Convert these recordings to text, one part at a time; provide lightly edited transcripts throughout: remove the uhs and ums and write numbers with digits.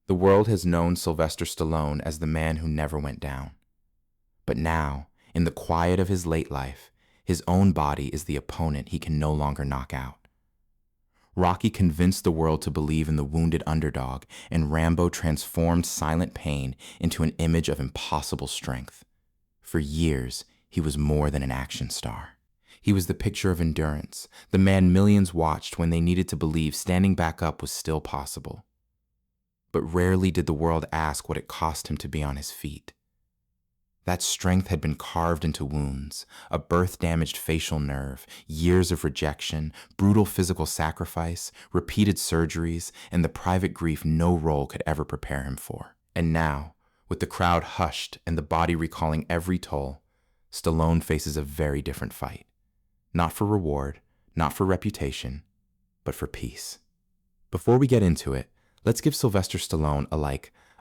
The world has known Sylvester Stallone as the man who never went down. But now, in the quiet of his late life, his own body is the opponent he can no longer knock out. Rocky convinced the world to believe in the wounded underdog, and Rambo transformed silent pain into an image of impossible strength. For years, he was more than an action star. He was the picture of endurance, the man millions watched when they needed to believe standing back up was still possible. But rarely did the world ask what it cost him to be on his feet. That strength had been carved into wounds, a birth-damaged facial nerve, years of rejection, brutal physical sacrifice, repeated surgeries, and the private grief no role could ever prepare him for. And now, with the crowd hushed and the body recalling every toll, Stallone faces a very different fight. Not for reward, not for reputation, but for peace. Before we get into it, let's give Sylvester Stallone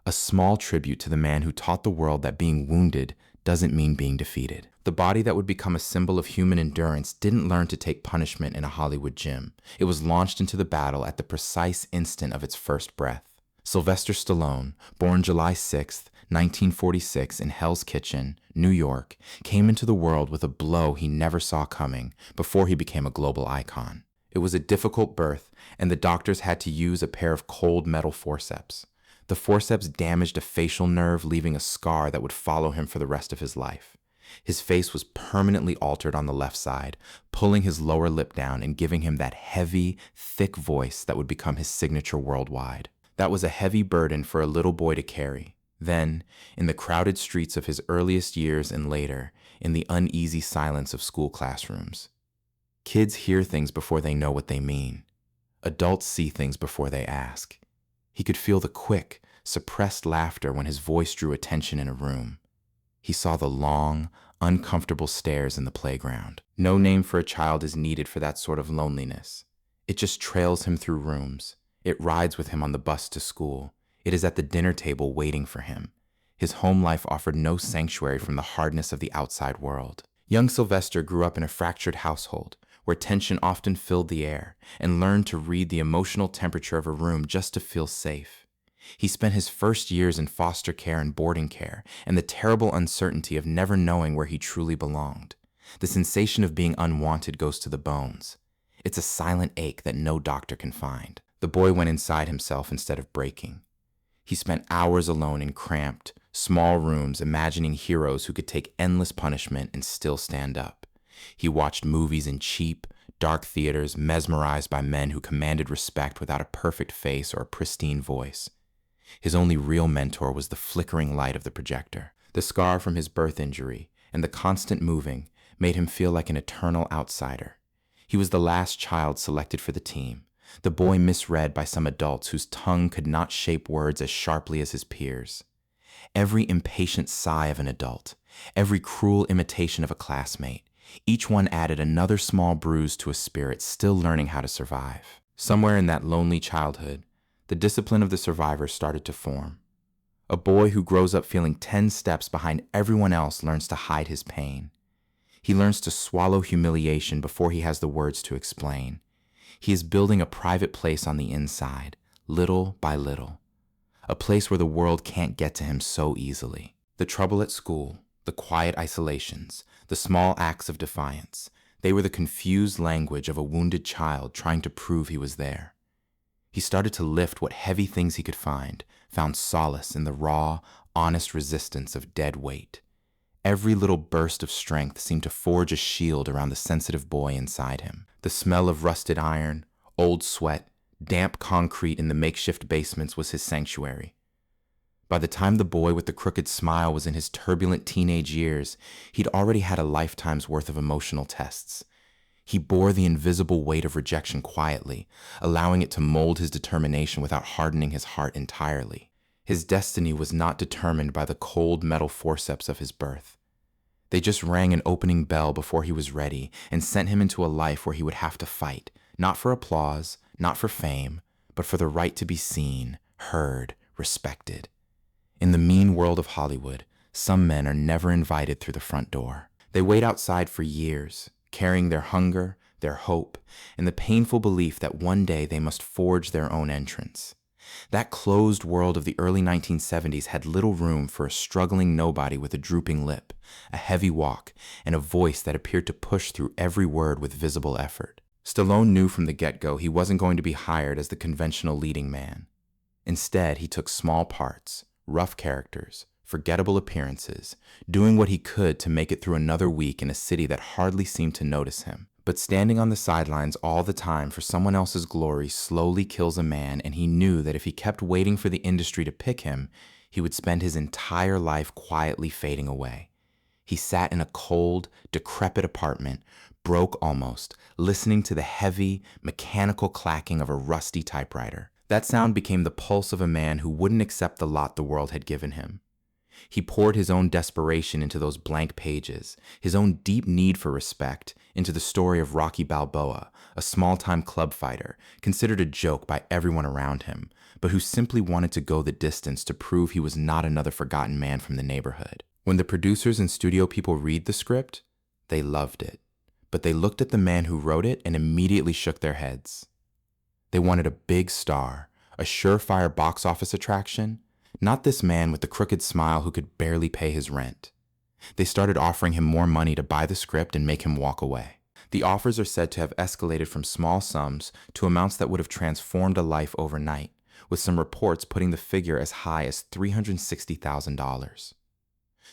a small tribute to the man who taught the world that being wounded doesn't mean being defeated. The body that would become a symbol of human endurance didn't learn to take punishment in a Hollywood gym. It was launched into the battle at the precise instant of its first breath. Sylvester Stallone, born July 6, 1946 in Hell's Kitchen, New York, came into the world with a blow he never saw coming before he became a global icon. It was a difficult birth, and the doctors had to use a pair of cold metal forceps. The forceps damaged a facial nerve, leaving a scar that would follow him for the rest of his life. His face was permanently altered on the left side, pulling his lower lip down and giving him that heavy, thick voice that would become his signature worldwide. That was a heavy burden for a little boy to carry. Then, in the crowded streets of his earliest years and later, in the uneasy silence of school classrooms. Kids hear things before they know what they mean. Adults see things before they ask. He could feel the quick, suppressed laughter when his voice drew attention in a room. He saw the long, uncomfortable stares in the playground. No name for a child is needed for that sort of loneliness. It just trails him through rooms. It rides with him on the bus to school. It is at the dinner table waiting for him. His home life offered no sanctuary from the hardness of the outside world. Young Sylvester grew up in a fractured household, where tension often filled the air, and learned to read the emotional temperature of a room just to feel safe. He spent his first years in foster care and boarding care, and the terrible uncertainty of never knowing where he truly belonged. The sensation of being unwanted goes to the bones. It's a silent ache that no doctor can find. The boy went inside himself instead of breaking. He spent hours alone in cramped, small rooms, imagining heroes who could take endless punishment and still stand up. He watched movies in cheap, dark theaters, mesmerized by men who commanded respect without a perfect face or a pristine voice. His only real mentor was the flickering light of the projector. The scar from his birth injury and the constant moving made him feel like an eternal outsider. He was the last child selected for the team, the boy misread by some adults whose tongue could not shape words as sharply as his peers. Every impatient sigh of an adult, every cruel imitation of a classmate, each one added another small bruise to a spirit still learning how to survive. Somewhere in that lonely childhood, the discipline of the survivor started to form. A boy who grows up feeling 10 steps behind everyone else learns to hide his pain. He learns to swallow humiliation before he has the words to explain. He is building a private place on the inside, little by little. A place where the world can't get to him so easily. The trouble at school, the quiet isolations, the small acts of defiance, they were the confused language of a wounded child trying to prove he was there. He started to lift what heavy things he could find, found solace in the raw, honest resistance of dead weight. Every little burst of strength seemed to forge a shield around the sensitive boy inside him. The smell of rusted iron, old sweat, damp concrete in the makeshift basements was his sanctuary. By the time the boy with the crooked smile was in his turbulent teenage years, he'd already had a lifetime's worth of emotional tests. He bore the invisible weight of rejection quietly, allowing it to mold his determination without hardening his heart entirely. His destiny was not determined by the cold metal forceps of his birth. They just rang an opening bell before he was ready and sent him into a life where he would have to fight, not for applause, not for fame, but for the right to be seen, heard, respected. In the mean world of Hollywood, some men are never invited through the front door. They wait outside for years, carrying their hunger, their hope, and the painful belief that one day they must forge their own entrance. That closed world of the early 1970s had little room for a struggling nobody with a drooping lip, a heavy walk, and a voice that appeared to push through every word with visible effort. Stallone knew from the get-go he wasn't going to be hired as the conventional leading man. Instead, he took small parts, rough characters, forgettable appearances, doing what he could to make it through another week in a city that hardly seemed to notice him. But standing on the sidelines all the time for someone else's glory slowly kills a man, and he knew that if he kept waiting for the industry to pick him, he would spend his entire life quietly fading away. He sat in a cold, decrepit apartment, broke almost, listening to the heavy, mechanical clacking of a rusty typewriter. That sound became the pulse of a man who wouldn't accept the lot the world had given him. He poured his own desperation into those blank pages, his own deep need for respect, into the story of Rocky Balboa, a small-time club fighter, considered a joke by everyone around him, but who simply wanted to go the distance to prove he was not another forgotten man from the neighborhood. When the producers and studio people read the script, they loved it, but they looked at the man who wrote it and immediately shook their heads. They wanted a big star, a surefire box office attraction, not this man with the crooked smile who could barely pay his rent. They started offering him more money to buy the script and make him walk away. The offers are said to have escalated from small sums to amounts that would have transformed a life overnight, with some reports putting the figure as high as $360,000.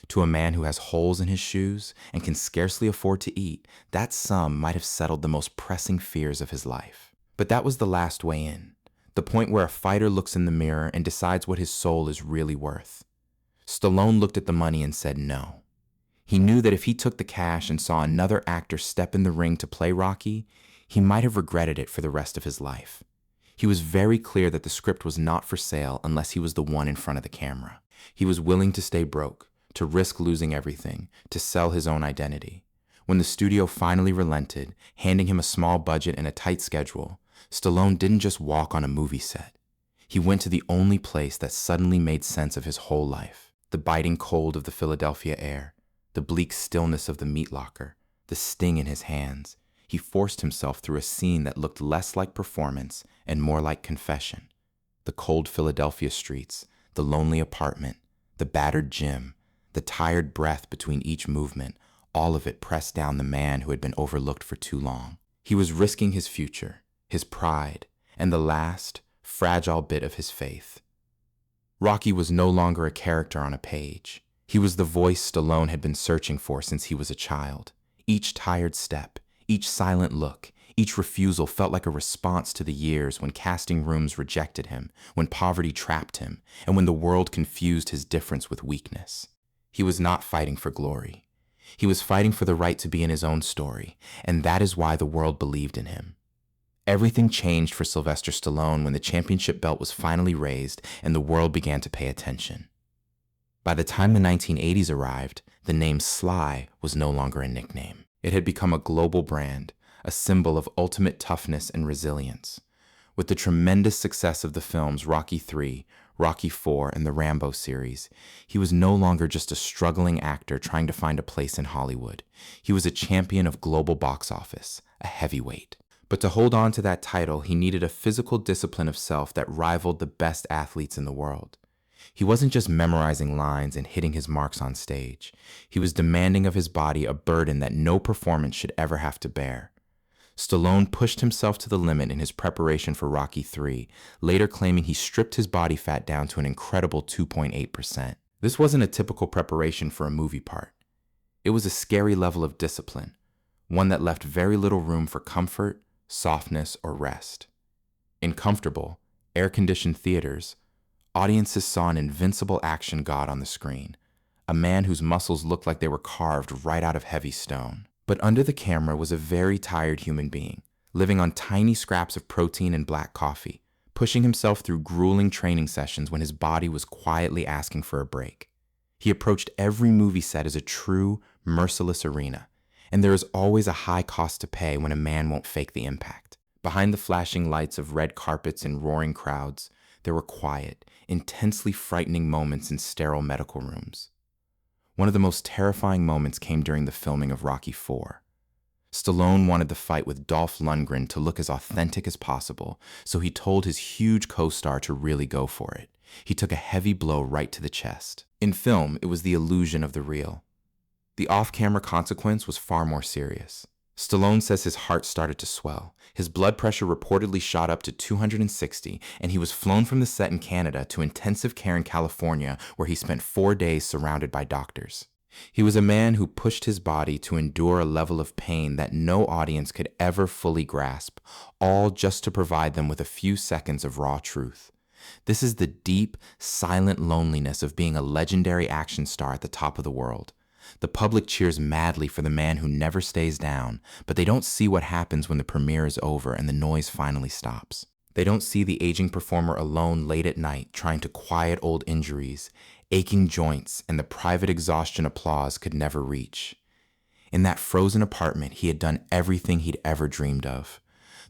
To a man who has holes in his shoes and can scarcely afford to eat, that sum might have settled the most pressing fears of his life. But that was the last way in, the point where a fighter looks in the mirror and decides what his soul is really worth. Stallone looked at the money and said no. He knew that if he took the cash and saw another actor step in the ring to play Rocky, he might have regretted it for the rest of his life. He was very clear that the script was not for sale unless he was the one in front of the camera. He was willing to stay broke, to risk losing everything, to sell his own identity. When the studio finally relented, handing him a small budget and a tight schedule, Stallone didn't just walk on a movie set. He went to the only place that suddenly made sense of his whole life. The biting cold of the Philadelphia air, the bleak stillness of the meat locker, the sting in his hands. He forced himself through a scene that looked less like performance and more like confession. The cold Philadelphia streets, the lonely apartment, the battered gym, the tired breath between each movement, all of it pressed down the man who had been overlooked for too long. He was risking his future, his pride, and the last, fragile bit of his faith. Rocky was no longer a character on a page. He was the voice Stallone had been searching for since he was a child. Each tired step, each silent look, each refusal felt like a response to the years when casting rooms rejected him, when poverty trapped him, and when the world confused his difference with weakness. He was not fighting for glory. He was fighting for the right to be in his own story, and that is why the world believed in him. Everything changed for Sylvester Stallone when the championship belt was finally raised and the world began to pay attention. By the time the 1980s arrived, the name Sly was no longer a nickname. It had become a global brand, a symbol of ultimate toughness and resilience. With the tremendous success of the films Rocky III, Rocky IV, and the Rambo series, he was no longer just a struggling actor trying to find a place in Hollywood. He was a champion of global box office, a heavyweight. But to hold on to that title, he needed a physical discipline of self that rivaled the best athletes in the world. He wasn't just memorizing lines and hitting his marks on stage. He was demanding of his body a burden that no performance should ever have to bear. Stallone pushed himself to the limit in his preparation for Rocky III, later claiming he stripped his body fat down to an incredible 2.8%. This wasn't a typical preparation for a movie part. It was a scary level of discipline, one that left very little room for comfort, softness, or rest. In comfortable, air-conditioned theaters, audiences saw an invincible action god on the screen, a man whose muscles looked like they were carved right out of heavy stone. But under the camera was a very tired human being, living on tiny scraps of protein and black coffee, pushing himself through grueling training sessions when his body was quietly asking for a break. He approached every movie set as a true, merciless arena, and there is always a high cost to pay when a man won't fake the impact. Behind the flashing lights of red carpets and roaring crowds, there were quiet, intensely frightening moments in sterile medical rooms. One of the most terrifying moments came during the filming of Rocky IV. Stallone wanted the fight with Dolph Lundgren to look as authentic as possible, so he told his huge co-star to really go for it. He took a heavy blow right to the chest. In film, it was the illusion of the real. The off-camera consequence was far more serious. Stallone says his heart started to swell. His blood pressure reportedly shot up to 260, and he was flown from the set in Canada to intensive care in California, where he spent 4 days surrounded by doctors. He was a man who pushed his body to endure a level of pain that no audience could ever fully grasp, all just to provide them with a few seconds of raw truth. This is the deep, silent loneliness of being a legendary action star at the top of the world. The public cheers madly for the man who never stays down, but they don't see what happens when the premiere is over and the noise finally stops. They don't see the aging performer alone late at night trying to quiet old injuries, aching joints, and the private exhaustion applause could never reach. In that frozen apartment, he had done everything he'd ever dreamed of.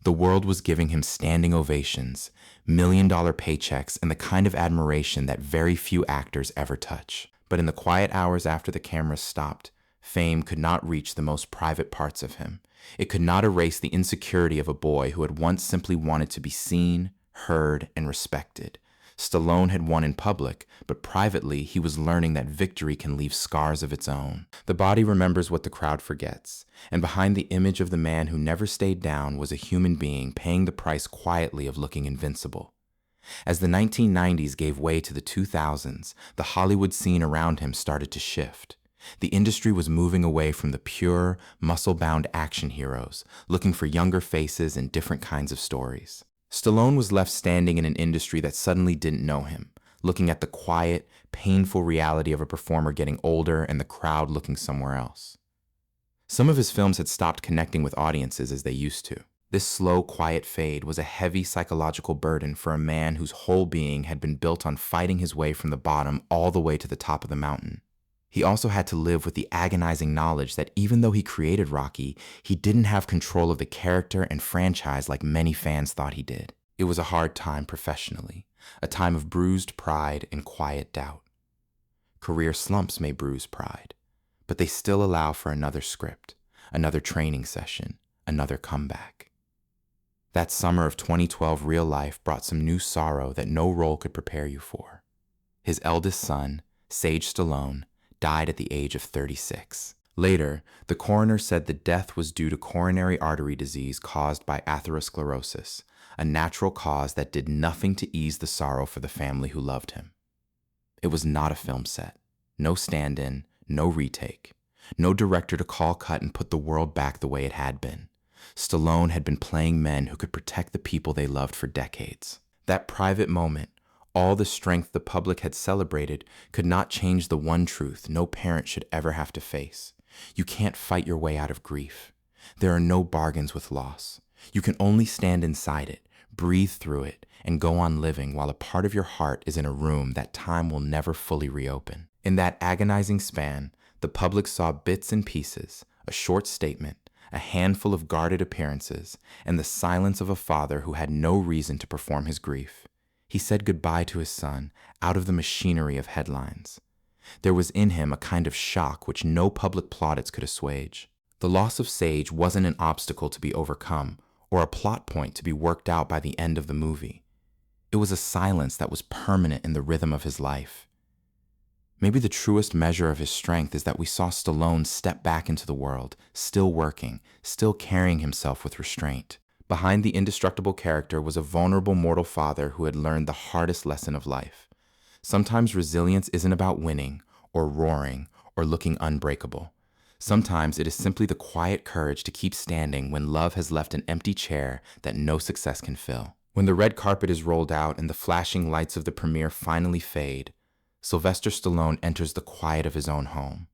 The world was giving him standing ovations, million-dollar paychecks, and the kind of admiration that very few actors ever touch. But in the quiet hours after the cameras stopped, fame could not reach the most private parts of him. It could not erase the insecurity of a boy who had once simply wanted to be seen, heard, and respected. Stallone had won in public, but privately he was learning that victory can leave scars of its own. The body remembers what the crowd forgets, and behind the image of the man who never stayed down was a human being paying the price quietly of looking invincible. As the 1990s gave way to the 2000s, the Hollywood scene around him started to shift. The industry was moving away from the pure, muscle-bound action heroes, looking for younger faces and different kinds of stories. Stallone was left standing in an industry that suddenly didn't know him, looking at the quiet, painful reality of a performer getting older and the crowd looking somewhere else. Some of his films had stopped connecting with audiences as they used to. This slow, quiet fade was a heavy psychological burden for a man whose whole being had been built on fighting his way from the bottom all the way to the top of the mountain. He also had to live with the agonizing knowledge that even though he created Rocky, he didn't have control of the character and franchise like many fans thought he did. It was a hard time professionally, a time of bruised pride and quiet doubt. Career slumps may bruise pride, but they still allow for another script, another training session, another comeback. That summer of 2012 real life brought some new sorrow that no role could prepare you for. His eldest son, Sage Stallone, died at the age of 36. Later, the coroner said the death was due to coronary artery disease caused by atherosclerosis, a natural cause that did nothing to ease the sorrow for the family who loved him. It was not a film set. No stand-in, no retake. No director to call cut and put the world back the way it had been. Stallone had been playing men who could protect the people they loved for decades. That private moment, all the strength the public had celebrated, could not change the one truth no parent should ever have to face. You can't fight your way out of grief. There are no bargains with loss. You can only stand inside it, breathe through it, and go on living while a part of your heart is in a room that time will never fully reopen. In that agonizing span, the public saw bits and pieces, a short statement, a handful of guarded appearances, and the silence of a father who had no reason to perform his grief. He said goodbye to his son, out of the machinery of headlines. There was in him a kind of shock which no public plaudits could assuage. The loss of Sage wasn't an obstacle to be overcome, or a plot point to be worked out by the end of the movie. It was a silence that was permanent in the rhythm of his life. Maybe the truest measure of his strength is that we saw Stallone step back into the world, still working, still carrying himself with restraint. Behind the indestructible character was a vulnerable mortal father who had learned the hardest lesson of life. Sometimes resilience isn't about winning, or roaring, or looking unbreakable. Sometimes it is simply the quiet courage to keep standing when love has left an empty chair that no success can fill. When the red carpet is rolled out and the flashing lights of the premiere finally fade, Sylvester Stallone enters the quiet of his own home.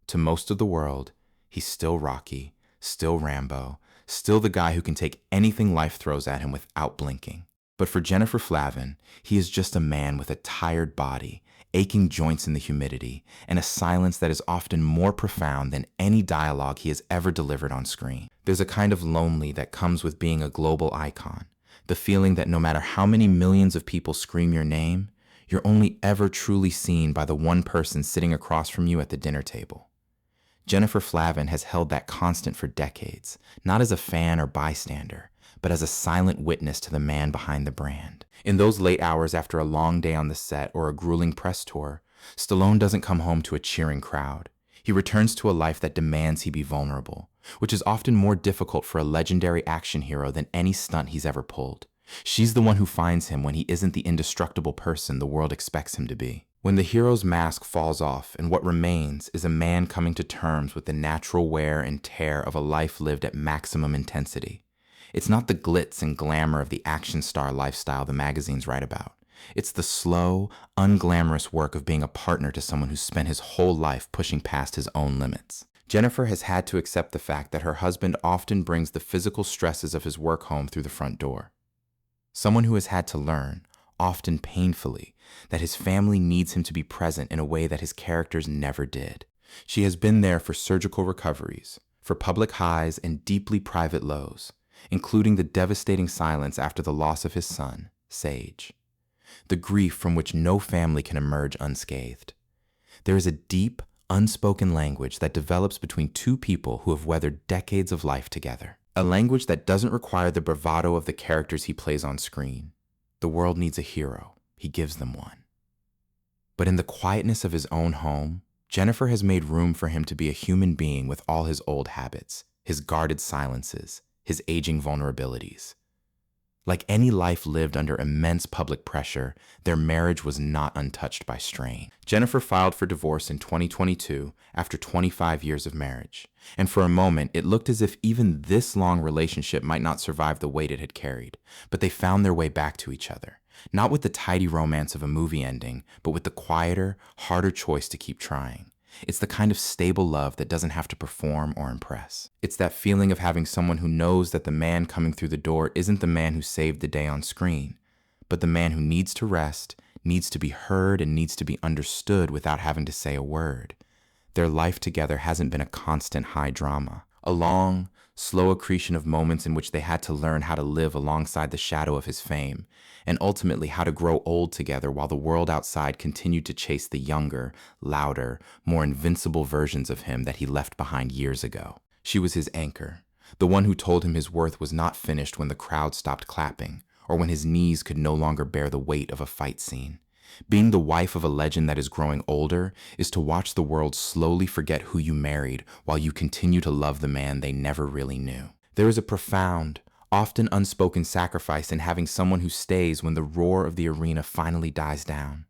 To most of the world, he's still Rocky, still Rambo, still the guy who can take anything life throws at him without blinking. But for Jennifer Flavin, he is just a man with a tired body, aching joints in the humidity, and a silence that is often more profound than any dialogue he has ever delivered on screen. There's a kind of lonely that comes with being a global icon, the feeling that no matter how many millions of people scream your name, you're only ever truly seen by the one person sitting across from you at the dinner table. Jennifer Flavin has held that constant for decades, not as a fan or bystander, but as a silent witness to the man behind the brand. In those late hours after a long day on the set or a grueling press tour, Stallone doesn't come home to a cheering crowd. He returns to a life that demands he be vulnerable, which is often more difficult for a legendary action hero than any stunt he's ever pulled. She's the one who finds him when he isn't the indestructible person the world expects him to be. When the hero's mask falls off and what remains is a man coming to terms with the natural wear and tear of a life lived at maximum intensity. It's not the glitz and glamour of the action star lifestyle the magazines write about. It's the slow, unglamorous work of being a partner to someone who's spent his whole life pushing past his own limits. Jennifer has had to accept the fact that her husband often brings the physical stresses of his work home through the front door. Someone who has had to learn, often painfully, that his family needs him to be present in a way that his characters never did. She has been there for surgical recoveries, for public highs and deeply private lows, including the devastating silence after the loss of his son, Sage. The grief from which no family can emerge unscathed. There is a deep, unspoken language that develops between two people who have weathered decades of life together. A language that doesn't require the bravado of the characters he plays on screen. The world needs a hero. He gives them one. But in the quietness of his own home, Jennifer has made room for him to be a human being with all his old habits, his guarded silences, his aging vulnerabilities. Like any life lived under immense public pressure, their marriage was not untouched by strain. Jennifer filed for divorce in 2022 after 25 years of marriage, and for a moment it looked as if even this long relationship might not survive the weight it had carried, but they found their way back to each other, not with the tidy romance of a movie ending, but with the quieter, harder choice to keep trying. It's the kind of stable love that doesn't have to perform or impress. It's that feeling of having someone who knows that the man coming through the door isn't the man who saved the day on screen, but the man who needs to rest, needs to be heard, and needs to be understood without having to say a word. Their life together hasn't been a constant high drama, a long, slow accretion of moments in which they had to learn how to live alongside the shadow of his fame, and ultimately how to grow old together while the world outside continued to chase the younger, louder, more invincible versions of him that he left behind years ago. She was his anchor, the one who told him his worth was not finished when the crowd stopped clapping, or when his knees could no longer bear the weight of a fight scene. Being the wife of a legend that is growing older is to watch the world slowly forget who you married while you continue to love the man they never really knew. There is a profound, often unspoken sacrifice in having someone who stays when the roar of the arena finally dies down.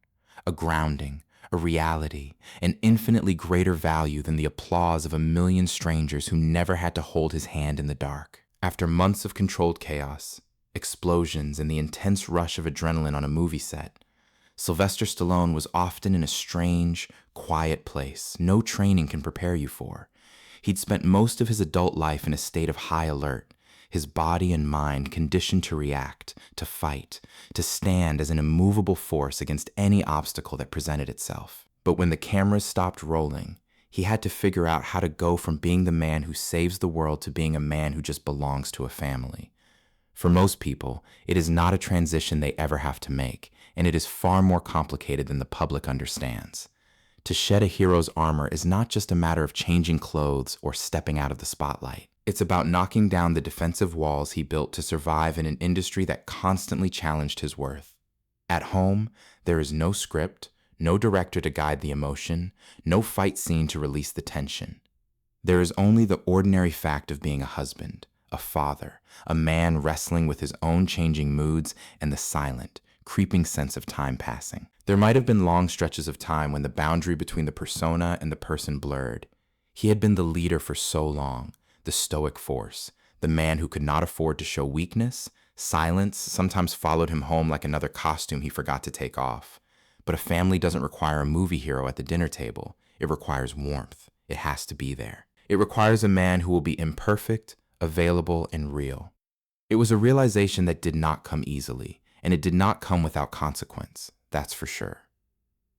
A grounding, a reality, an infinitely greater value than the applause of a million strangers who never had to hold his hand in the dark. After months of controlled chaos, explosions, and the intense rush of adrenaline on a movie set, Sylvester Stallone was often in a strange, quiet place no training can prepare you for. He'd spent most of his adult life in a state of high alert, his body and mind conditioned to react, to fight, to stand as an immovable force against any obstacle that presented itself. But when the cameras stopped rolling, he had to figure out how to go from being the man who saves the world to being a man who just belongs to a family. For most people, it is not a transition they ever have to make, and it is far more complicated than the public understands. To shed a hero's armor is not just a matter of changing clothes or stepping out of the spotlight. It's about knocking down the defensive walls he built to survive in an industry that constantly challenged his worth. At home, there is no script, no director to guide the emotion, no fight scene to release the tension. There is only the ordinary fact of being a husband, a father, a man wrestling with his own changing moods, and the silent, creeping sense of time passing. There might have been long stretches of time when the boundary between the persona and the person blurred. He had been the leader for so long, the stoic force, the man who could not afford to show weakness. Silence sometimes followed him home like another costume he forgot to take off. But a family doesn't require a movie hero at the dinner table. It requires warmth. It has to be there. It requires a man who will be imperfect, available, and real. It was a realization that did not come easily, and it did not come without consequence, that's for sure.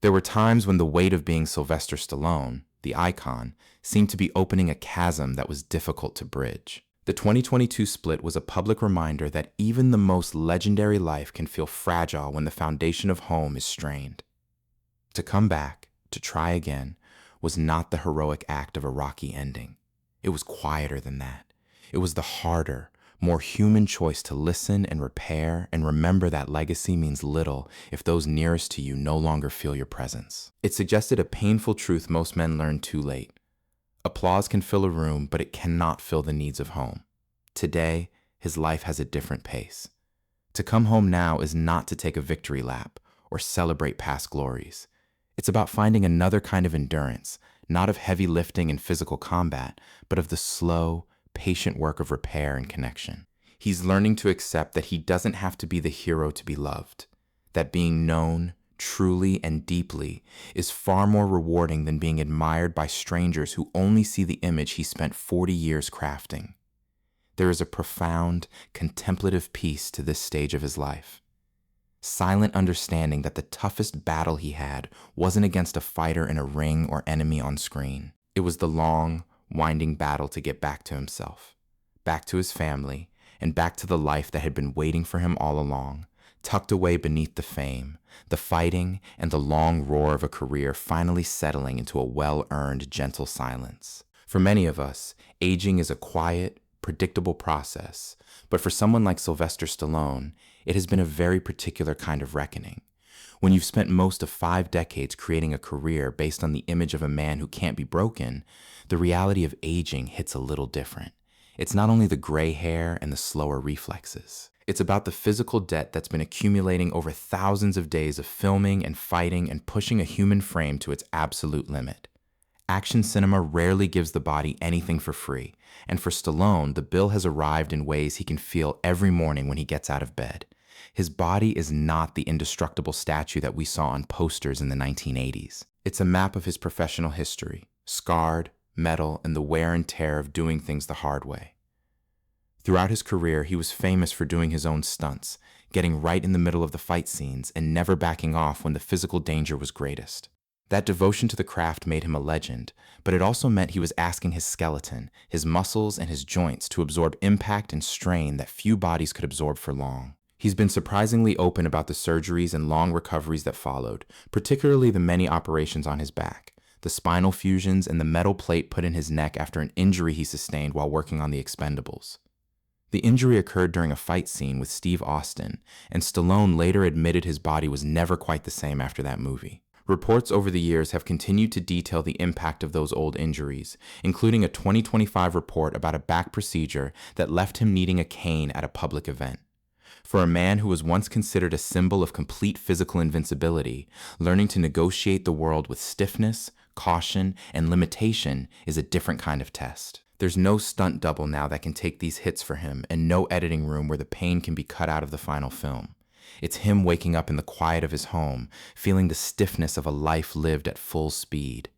There were times when the weight of being Sylvester Stallone, the icon, seemed to be opening a chasm that was difficult to bridge. The 2022 split was a public reminder that even the most legendary life can feel fragile when the foundation of home is strained. To come back, to try again, was not the heroic act of a Rocky ending. It was quieter than that. It was the harder, more human choice to listen and repair and remember that legacy means little if those nearest to you no longer feel your presence. It suggested a painful truth most men learn too late. Applause can fill a room, but it cannot fill the needs of home. Today, his life has a different pace. To come home now is not to take a victory lap or celebrate past glories. It's about finding another kind of endurance, not of heavy lifting and physical combat, but of the slow, patient work of repair and connection. He's learning to accept that he doesn't have to be the hero to be loved, that being known, truly and deeply, is far more rewarding than being admired by strangers who only see the image he spent 40 years crafting. There is a profound, contemplative peace to this stage of his life. Silent understanding that the toughest battle he had wasn't against a fighter in a ring or enemy on screen. It was the long, winding battle to get back to himself, back to his family, and back to the life that had been waiting for him all along, tucked away beneath the fame, the fighting, and the long roar of a career finally settling into a well-earned, gentle silence. For many of us, aging is a quiet, predictable process, but for someone like Sylvester Stallone, it has been a very particular kind of reckoning. When you've spent most of 5 decades creating a career based on the image of a man who can't be broken, the reality of aging hits a little different. It's not only the gray hair and the slower reflexes. It's about the physical debt that's been accumulating over thousands of days of filming and fighting and pushing a human frame to its absolute limit. Action cinema rarely gives the body anything for free, and for Stallone, the bill has arrived in ways he can feel every morning when he gets out of bed. His body is not the indestructible statue that we saw on posters in the 1980s. It's a map of his professional history, scarred, metal, and the wear and tear of doing things the hard way. Throughout his career, he was famous for doing his own stunts, getting right in the middle of the fight scenes and never backing off when the physical danger was greatest. That devotion to the craft made him a legend, but it also meant he was asking his skeleton, his muscles, and his joints to absorb impact and strain that few bodies could absorb for long. He's been surprisingly open about the surgeries and long recoveries that followed, particularly the many operations on his back, the spinal fusions, and the metal plate put in his neck after an injury he sustained while working on The Expendables. The injury occurred during a fight scene with Steve Austin, and Stallone later admitted his body was never quite the same after that movie. Reports over the years have continued to detail the impact of those old injuries, including a 2025 report about a back procedure that left him needing a cane at a public event. For a man who was once considered a symbol of complete physical invincibility, learning to negotiate the world with stiffness, caution, and limitation is a different kind of test. There's no stunt double now that can take these hits for him, and no editing room where the pain can be cut out of the final film. It's him waking up in the quiet of his home, feeling the stiffness of a life lived at full speed.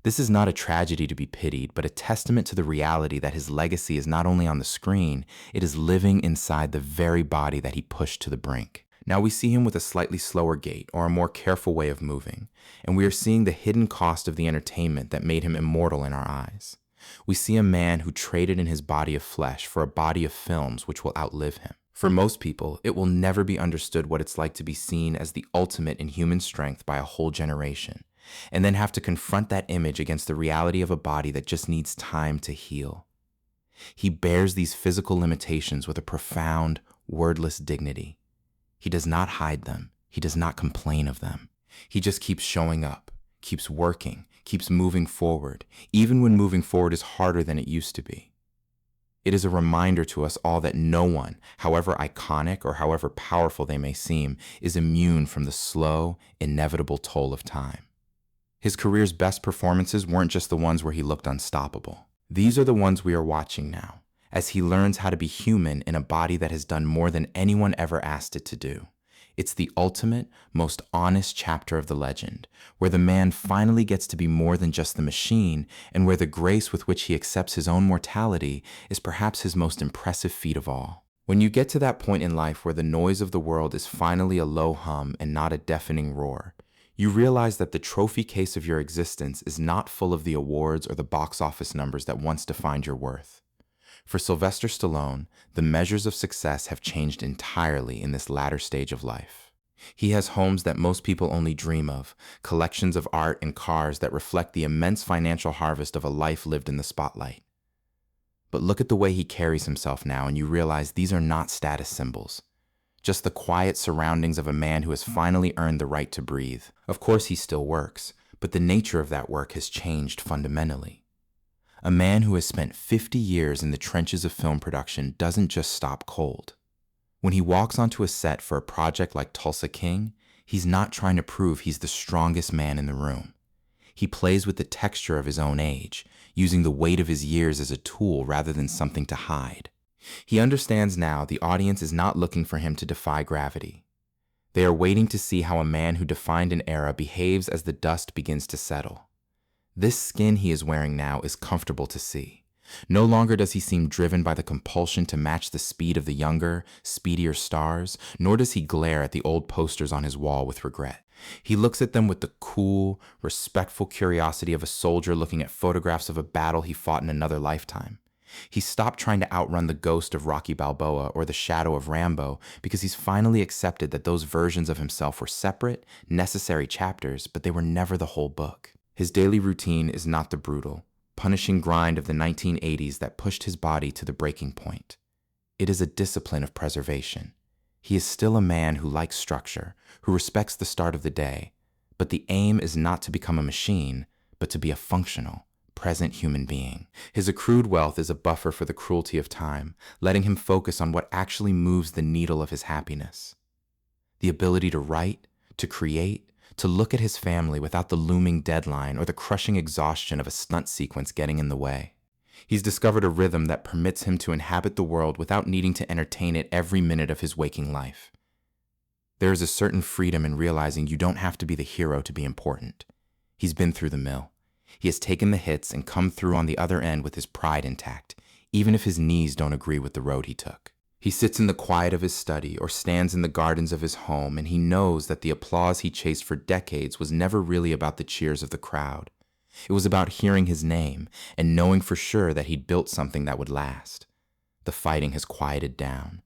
This is not a tragedy to be pitied, but a testament to the reality that his legacy is not only on the screen, it is living inside the very body that he pushed to the brink. Now we see him with a slightly slower gait or a more careful way of moving, and we are seeing the hidden cost of the entertainment that made him immortal in our eyes. We see a man who traded in his body of flesh for a body of films which will outlive him. For most people, it will never be understood what it's like to be seen as the ultimate in human strength by a whole generation, and then have to confront that image against the reality of a body that just needs time to heal. He bears these physical limitations with a profound, wordless dignity. He does not hide them. He does not complain of them. He just keeps showing up, keeps working, keeps moving forward, even when moving forward is harder than it used to be. It is a reminder to us all that no one, however iconic or however powerful they may seem, is immune from the slow, inevitable toll of time. His career's best performances weren't just the ones where he looked unstoppable. These are the ones we are watching now, as he learns how to be human in a body that has done more than anyone ever asked it to do. It's the ultimate, most honest chapter of the legend, where the man finally gets to be more than just the machine, and where the grace with which he accepts his own mortality is perhaps his most impressive feat of all. When you get to that point in life where the noise of the world is finally a low hum and not a deafening roar, you realize that the trophy case of your existence is not full of the awards or the box office numbers that once defined your worth. For Sylvester Stallone, the measures of success have changed entirely in this latter stage of life. He has homes that most people only dream of, collections of art and cars that reflect the immense financial harvest of a life lived in the spotlight. But look at the way he carries himself now, and you realize these are not status symbols. Just the quiet surroundings of a man who has finally earned the right to breathe. Of course, he still works, but the nature of that work has changed fundamentally. A man who has spent 50 years in the trenches of film production doesn't just stop cold. When he walks onto a set for a project like Tulsa King, he's not trying to prove he's the strongest man in the room. He plays with the texture of his own age, using the weight of his years as a tool rather than something to hide. He understands now the audience is not looking for him to defy gravity. They are waiting to see how a man who defined an era behaves as the dust begins to settle. This skin he is wearing now is comfortable to see. No longer does he seem driven by the compulsion to match the speed of the younger, speedier stars, nor does he glare at the old posters on his wall with regret. He looks at them with the cool, respectful curiosity of a soldier looking at photographs of a battle he fought in another lifetime. He stopped trying to outrun the ghost of Rocky Balboa or the shadow of Rambo because he's finally accepted that those versions of himself were separate, necessary chapters, but they were never the whole book. His daily routine is not the brutal, punishing grind of the 1980s that pushed his body to the breaking point. It is a discipline of preservation. He is still a man who likes structure, who respects the start of the day, but the aim is not to become a machine, but to be a functional, present human being. His accrued wealth is a buffer for the cruelty of time, letting him focus on what actually moves the needle of his happiness. The ability to write, to create, to look at his family without the looming deadline or the crushing exhaustion of a stunt sequence getting in the way. He's discovered a rhythm that permits him to inhabit the world without needing to entertain it every minute of his waking life. There is a certain freedom in realizing you don't have to be the hero to be important. He's been through the mill. He has taken the hits and come through on the other end with his pride intact, even if his knees don't agree with the road he took. He sits in the quiet of his study or stands in the gardens of his home, and he knows that the applause he chased for decades was never really about the cheers of the crowd. It was about hearing his name and knowing for sure that he'd built something that would last. The fighting has quieted down.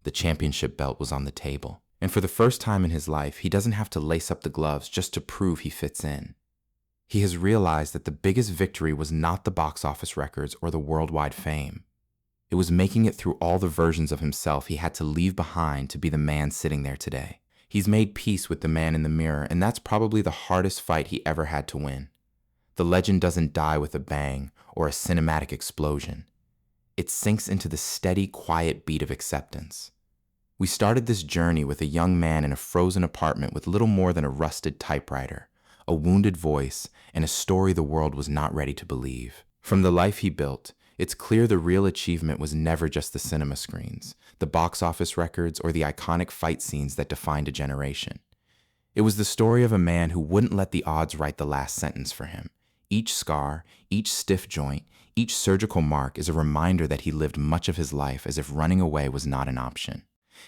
The championship belt was on the table. And for the first time in his life, he doesn't have to lace up the gloves just to prove he fits in. He has realized that the biggest victory was not the box office records or the worldwide fame. It was making it through all the versions of himself he had to leave behind to be the man sitting there today. He's made peace with the man in the mirror, and that's probably the hardest fight he ever had to win. The legend doesn't die with a bang or a cinematic explosion. It sinks into the steady, quiet beat of acceptance. We started this journey with a young man in a frozen apartment with little more than a rusted typewriter, a wounded voice, and a story the world was not ready to believe. From the life he built, it's clear the real achievement was never just the cinema screens, the box office records, or the iconic fight scenes that defined a generation. It was the story of a man who wouldn't let the odds write the last sentence for him. Each scar, each stiff joint, each surgical mark is a reminder that he lived much of his life as if running away was not an option.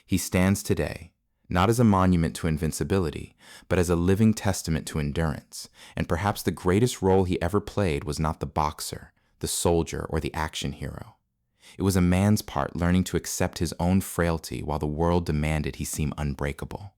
He stands today, not as a monument to invincibility, but as a living testament to endurance, and perhaps the greatest role he ever played was not the boxer, the soldier, or the action hero. It was a man's part learning to accept his own frailty while the world demanded he seem unbreakable.